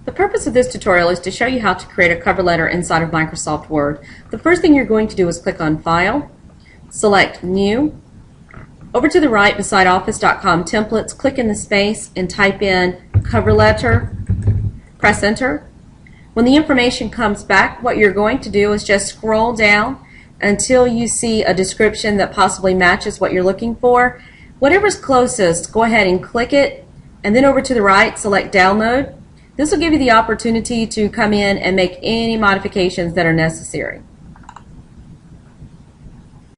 The purpose of this tutorial is to show you how to create a cover letter inside of Microsoft Word. The first thing you're going to do is click on File, select New. Over to the right beside Office.com Templates, click in the space and type in cover letter, press Enter. When the information comes back, what you're going to do is just scroll down until you see a description that possibly matches what you're looking for. Whatever's closest, go ahead and click it, and then over to the right, select Download. This will give you the opportunity to come in and make any modifications that are necessary.